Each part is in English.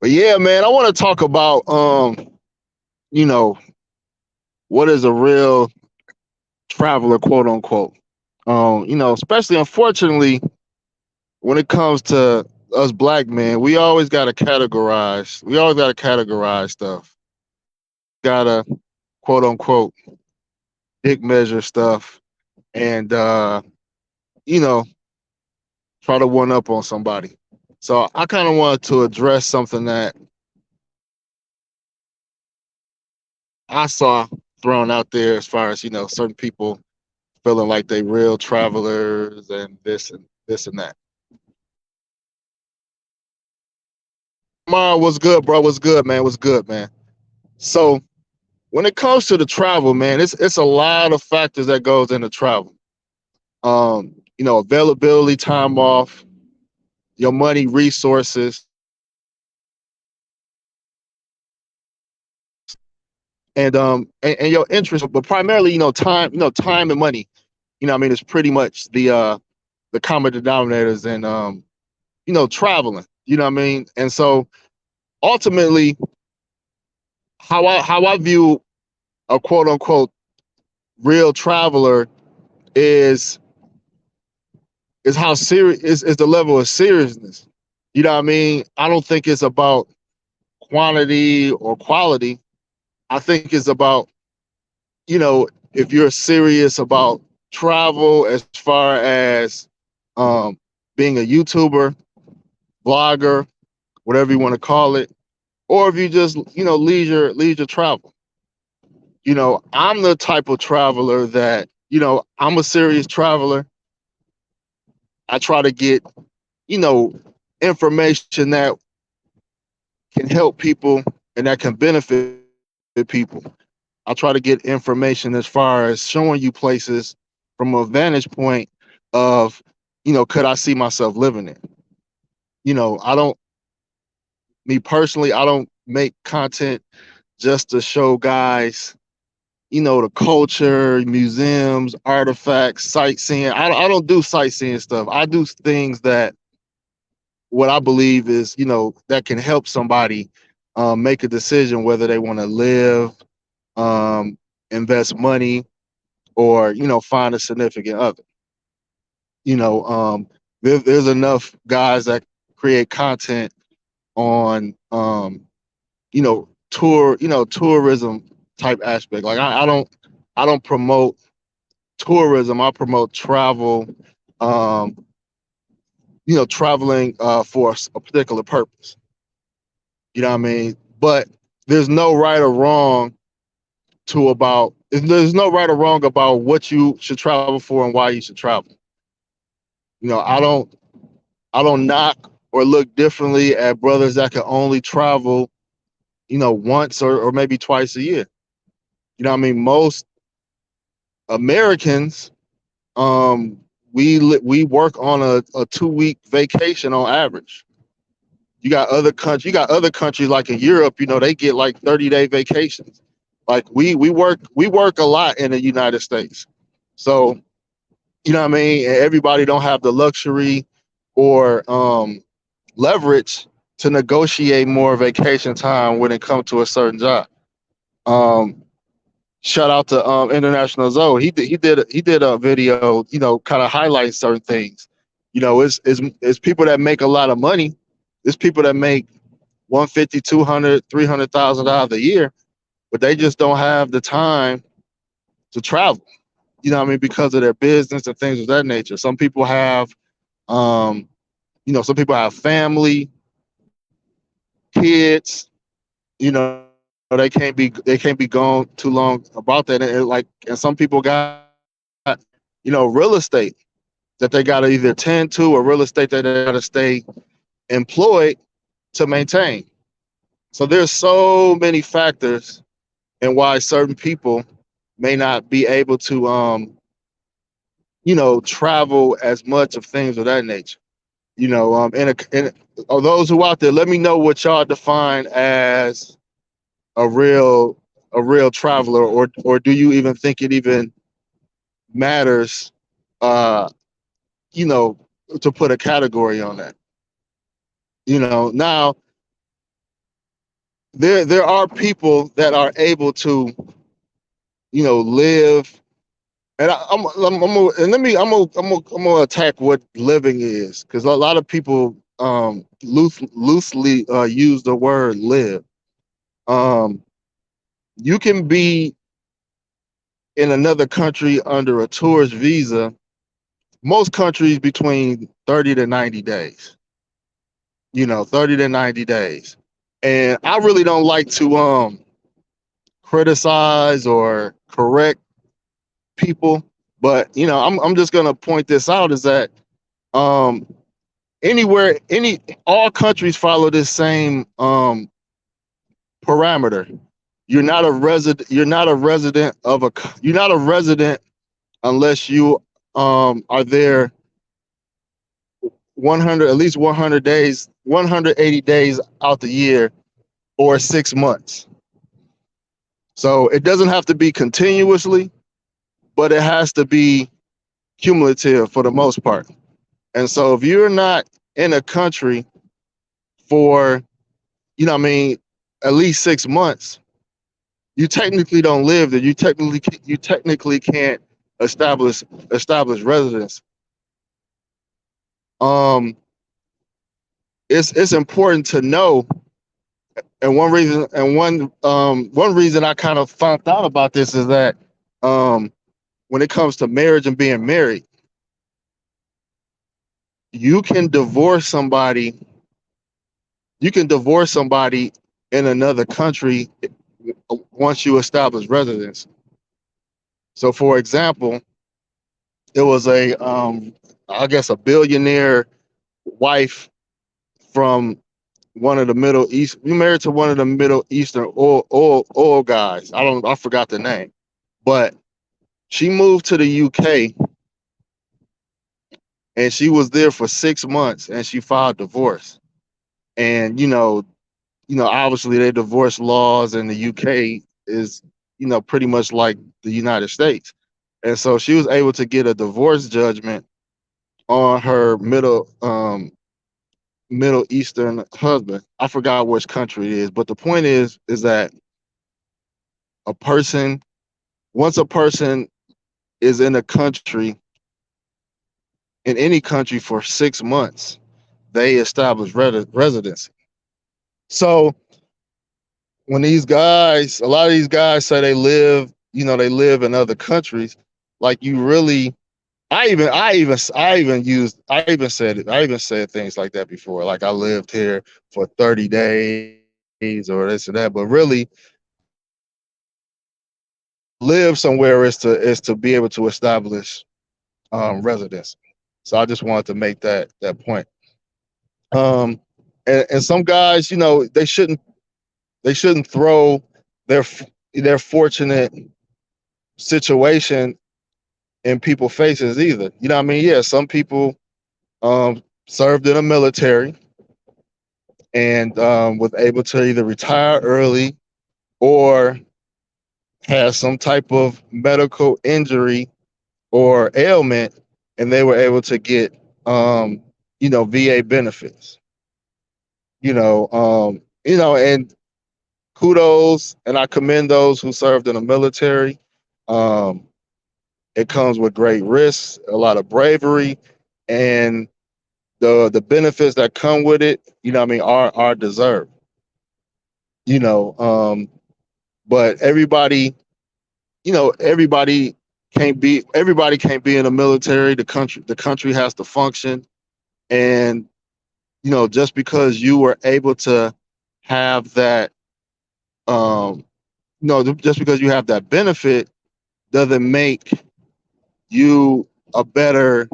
But yeah, man, I want to talk about you know, what is a real traveler, quote unquote. Especially unfortunately when it comes to us black men, we always gotta categorize. We always gotta categorize stuff. Gotta quote unquote dick measure stuff and you know, try to one up on somebody. So I kind of wanted to address something that I saw thrown out there as far as, certain people feeling like they real travelers and this and that. Mara, what's good, bro? What's good, man? What's good, man? So when it comes to the travel, man, it's a lot of factors that goes into travel. Availability, time off, your money, resources, and your interest, but primarily, time, time and money. It's pretty much the common denominators and traveling. You know what I mean? And so ultimately, how I view a quote unquote real traveler is how serious is the level of seriousness. You know what I mean? I don't think it's about quantity or quality. I think it's about, if you're serious about travel as far as um, being a YouTuber, blogger, whatever you want to call it, or if you just, leisure travel. I'm the type of traveler that, I'm a serious traveler. I try to get, you know, information that can help people and that can benefit people. I try to get information as far as showing you places from a vantage point of, could I see myself living there? I don't, me personally, I don't make content just to show guys, the culture, museums, artifacts, sightseeing. I don't do sightseeing stuff. I do things that what I believe is, that can help somebody make a decision whether they want to live, um, invest money, or find a significant other. You know, there's enough guys that create content on tourism type aspect. Like I don't promote tourism. I promote travel. Um, traveling for a particular purpose. You know what I mean? But there's no right or wrong there's no right or wrong about what you should travel for and why you should travel. I don't knock or look differently at brothers that can only travel, once or maybe twice a year. You know what I mean? Most Americans, um, we work on a 2 week vacation on average. You got other countries like in Europe, they get like 30-day vacations. Like we work a lot in the United States. So, you know what I mean? Everybody don't have the luxury or leverage to negotiate more vacation time when it comes to a certain job. Um, Shout out to International Zoe. He did a video, kind of highlighting certain things. It's people that make a lot of money. It's people that make 150, 200, $300,000 a year, but they just don't have the time to travel. You know what I mean? Because of their business and things of that nature. Um, some people have family, kids. They can't be gone too long about that. And some people got, real estate that they got to either tend to or real estate that they got to stay employed to maintain. So there's so many factors and why certain people may not be able to travel as much of things of that nature. And those who out there, let me know what y'all define as a real a real traveler, or do you even think it even matters uh you know, to put a category on that? Now, there are people that are able to, live. And and I'm gonna attack what living is, because a lot of people loosely use the word live. Um, you can be in another country under a tourist visa. Most countries between 30 to 90 days. 30 to 90 days. And I really don't like to criticize or correct people, but I'm just gonna point this out, is that um anywhere any all countries follow this same parameter. You're not a resident unless you are there 100 at least 100 days, 180 days out the year, or 6 months. So it doesn't have to be continuously, but it has to be cumulative for the most part. And so if you're not in a country for, at least 6 months, you technically don't live there. You technically can't establish residence. Um, it's important to know, and one reason I kind of found out about this is that um, when it comes to marriage and being married, you can divorce somebody. You can divorce somebody in another country once you establish residence. So, for example, it was I guess, a billionaire wife from one of the Middle East. You married to one of the Middle Eastern oil guys. I forgot the name, but she moved to the UK and she was there for 6 months and she filed divorce. And obviously their divorce laws in the UK is pretty much like the United States. And so she was able to get a divorce judgment on her Middle Eastern husband. I forgot which country it is, but the point is that a person once a person is in a country, in any country, for 6 months, they establish residency. So when a lot of these guys say they live in other countries, like, you really, I even said it. I even said things like that before. Like, I lived here for 30 days or this or that. But really, live somewhere is to be able to establish residence. So I just wanted to make that point. Um, and some guys, they shouldn't throw their their fortunate situation in people's faces either. You know what I mean? Yeah, some people served in the military and was able to either retire early or had some type of medical injury or ailment, and they were able to get VA benefits. And kudos, and I commend those who served in the military. Um, it comes with great risks, a lot of bravery, and the benefits that come with it, are deserved. You know, um, but everybody can't be in the military. The country has to function, and just because you were able to have that, um, just because you have that benefit doesn't make you a better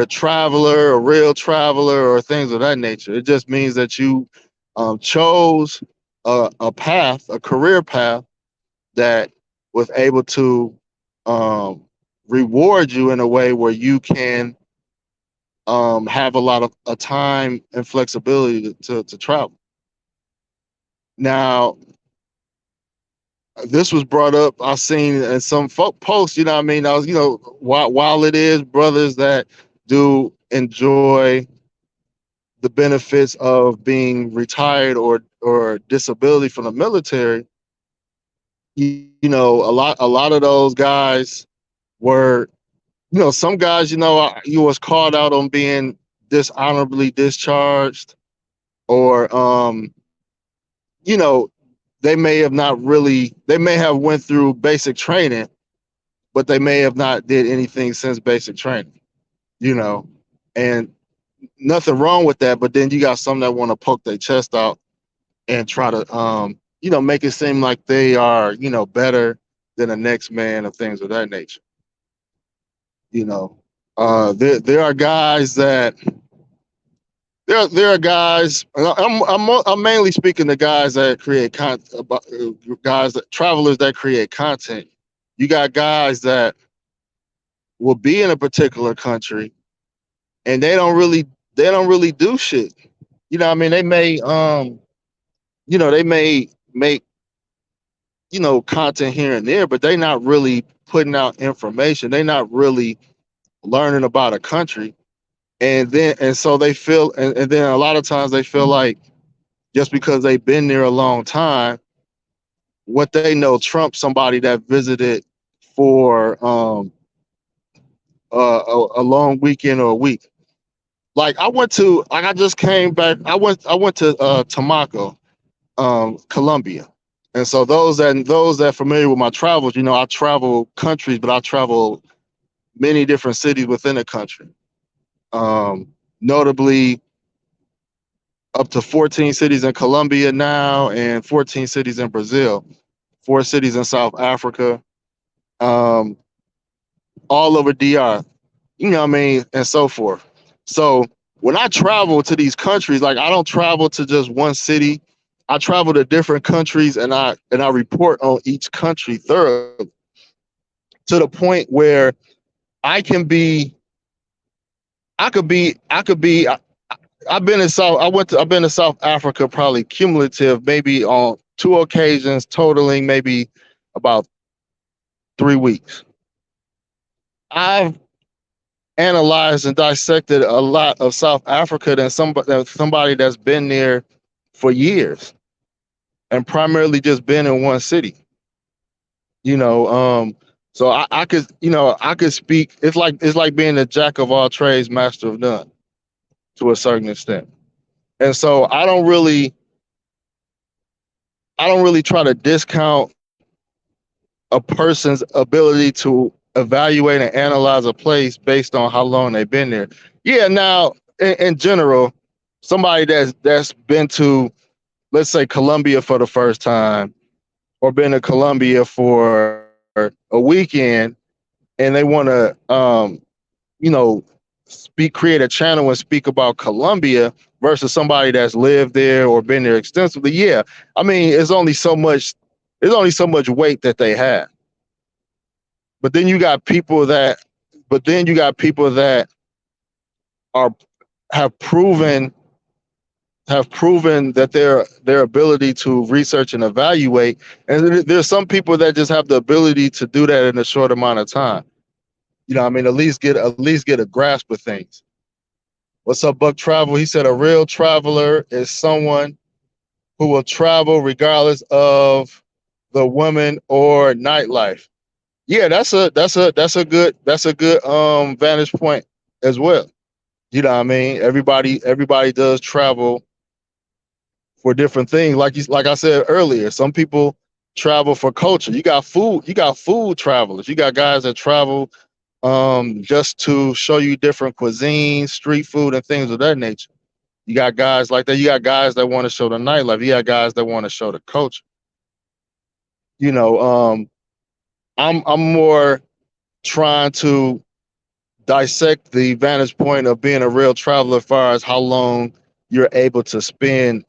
traveler, a real traveler, or things of that nature. It just means that you chose a career path that was able to um, reward you in a way where you can have a lot of time and flexibility to travel. Now, this was brought up. I've seen in some folk posts. You know what I mean? I was, while it is brothers that do enjoy the benefits of being retired or disability from the military, you know, a lot of those guys were, you know, some guys, you know, you was called out on being dishonorably discharged, or you know, they may have not really, they may have went through basic training, but they may have not did anything since basic training, you know, and nothing wrong with that. But then you got some that want to poke their chest out and try to, you know, make it seem like they are, you know, better than the next man or things of that nature. You know, there are guys that there are guys. I'm mainly speaking to guys that create content, guys that travelers that create content. You got guys that will be in a particular country and they don't really do shit. You know what I mean? They may you know, they may make, you know, content here and there, but they not really putting out information. They not really learning about a country. And so they feel, and then a lot of times they feel like just because they've been there a long time, what they know trumps somebody that visited for a long weekend or a week. Like I just came back. I went to Tamaco, Colombia. And so those that familiar with my travels, you know, I travel countries, but I travel many different cities within the country. Notably, up to 14 cities in Colombia now, and 14 cities in Brazil, 4 cities in South Africa, um, all over DR, you know what I mean, and so forth. So when I travel to these countries, like I don't travel to just one city. I travel to different countries, and I report on each country thoroughly, to the point where I can be I could be I've been in South I've been to South Africa probably cumulative maybe on 2 occasions, totaling maybe about 3 weeks. I've analyzed and dissected a lot of South Africa than somebody that's been there for years and primarily just been in one city. You know, so I could, you know, I could speak. It's like being a jack of all trades, master of none to a certain extent. And so I don't really try to discount a person's ability to evaluate and analyze a place based on how long they've been there. Yeah, now in general, somebody that's been to, let's say, Colombia for the first time, or been to Colombia for a weekend, and they want to you know, create a channel and speak about Colombia versus somebody that's lived there or been there extensively. Yeah, I mean, it's only so much weight that they have. But then you got people that, but then you got people that are have proven have proven that their ability to research and evaluate, and there's some people that just have the ability to do that in a short amount of time. You know what I mean? At least get a grasp of things. What's up, Buck Travel? He said a real traveler is someone who will travel regardless of the woman or nightlife. Yeah, that's a good vantage point as well. You know what I mean? Everybody does travel for different things. Like I said earlier, some people travel for culture. You got food travelers. You got guys that travel just to show you different cuisines, street food, and things of that nature. You got guys like that. You got guys that want to show the nightlife. You got guys that want to show the culture. You know, I'm more trying to dissect the vantage point of being a real traveler as far as how long you're able to spend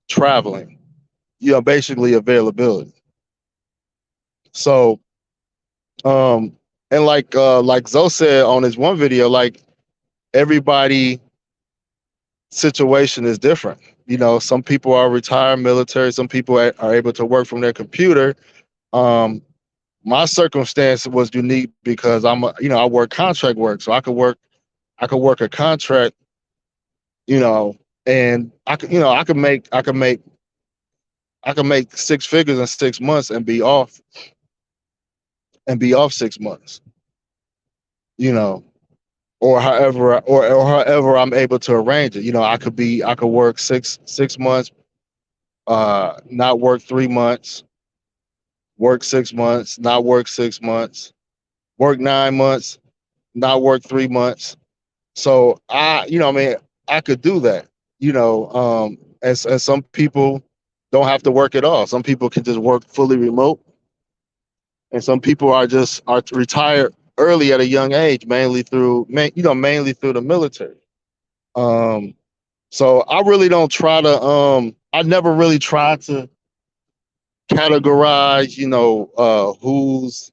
traveling. You know, basically availability. So, um, and like Zoe said on his one video, like everybody situation is different. You know, some people are retired military, some people are able to work from their computer. Um, my circumstance was unique because I work contract work, so I could work a contract, you know, and I could, I could make six figures in 6 months and be off 6 months, you know, or however I'm able to arrange it. I could work six months, not work 3 months, work 6 months, not work 6 months, work 9 months, not work 3 months. So I could do that, and some people don't have to work at all. Some people can just work fully remote, and some people are retired early at a young age, mainly through the military. Um, so I really don't try to. I never really try to categorize, who's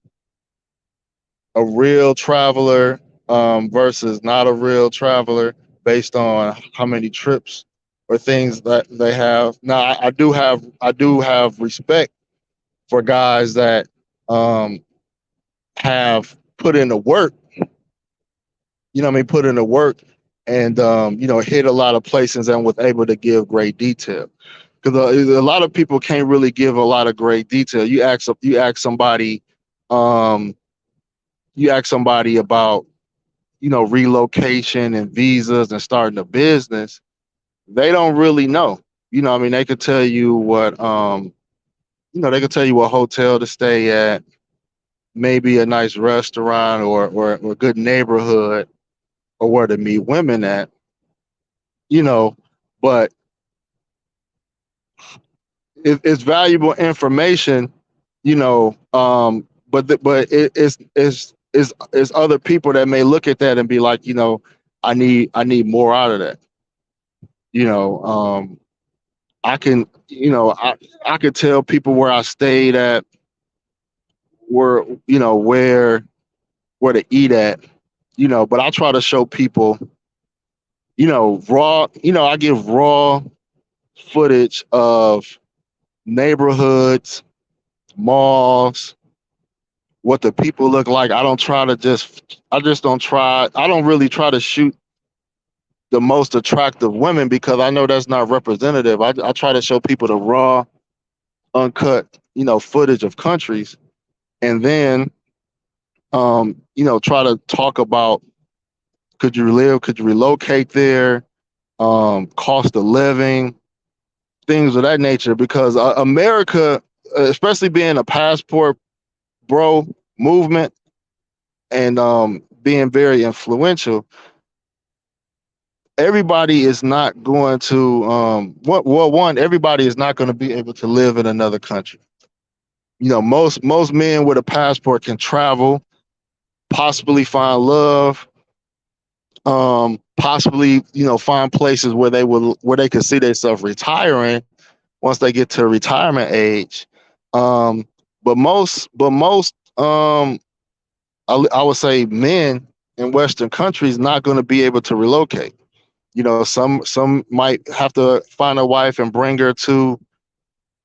a real traveler versus not a real traveler based on how many trips or things that they have. Now, I do have respect for guys that um, have put in the work. Put in the work and hit a lot of places and was able to give great detail. Because a lot of people can't really give a lot of great detail. Um, you ask somebody about relocation and visas and starting a business, they don't really know. They could tell you they could tell you what hotel to stay at, maybe a nice restaurant or a good neighborhood or where to meet women at, you know, but it's valuable information, but it's other people that may look at that and be like, I need more out of that. You know, I can, I could tell people where I stayed at, where, where to eat at, but I try to show people, raw, I give raw footage of neighborhoods, malls, what the people look like. I just don't try, I don't really try to shoot the most attractive women because I know that's not representative. I try to show people the raw, uncut, footage of countries, and then try to talk about could you relocate there, cost of living, things of that nature. Because America, especially being a passport bro movement and being very influential, everybody is not going to one, everybody is not going to be able to live in another country. Most men with a passport can travel, possibly find love, possibly find places where they could see themselves retiring once they get to retirement age. um most I would say men in western countries not going to be able to relocate. Some might have to find a wife and bring her to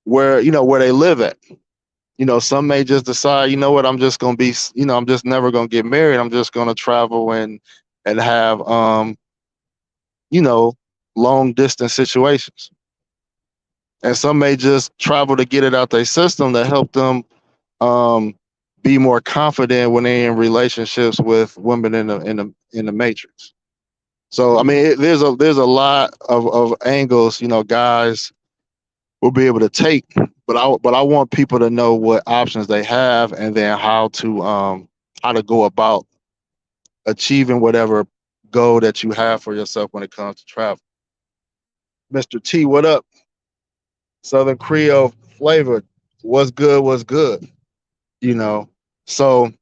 where they live at. Some may just decide, what, I'm just going to be, I'm just never going to get married. I'm just going to travel and have you know, long distance situations. And some may just travel to get it out their system to help them um, be more confident when they're in relationships with women in the matrix. So I mean, there's a lot of angles, guys will be able to take, but I want people to know what options they have and then how to go about achieving whatever goal that you have for yourself when it comes to travel. Mr. T, what up? Southern Creole flavor. What's good? What's good? You know. So,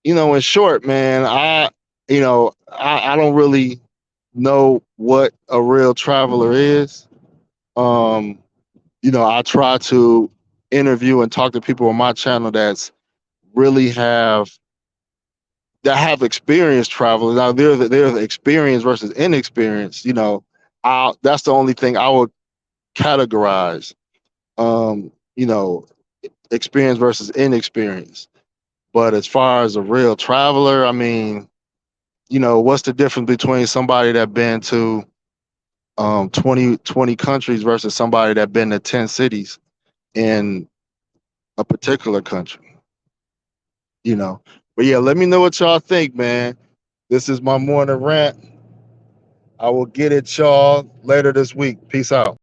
in short, man, I don't really know what a real traveler is. Um, I try to interview and talk to people on my channel really have that have experience traveling. Now there's experience versus inexperience. That's the only thing I would categorize. You know, experience versus inexperience. But as far as a real traveler, I mean, what's the difference between somebody that been to 20 countries versus somebody that been to 10 cities in a particular country, you know. But yeah, let me know what y'all think, man. This is my morning rant. I will get it, y'all, later this week. Peace out.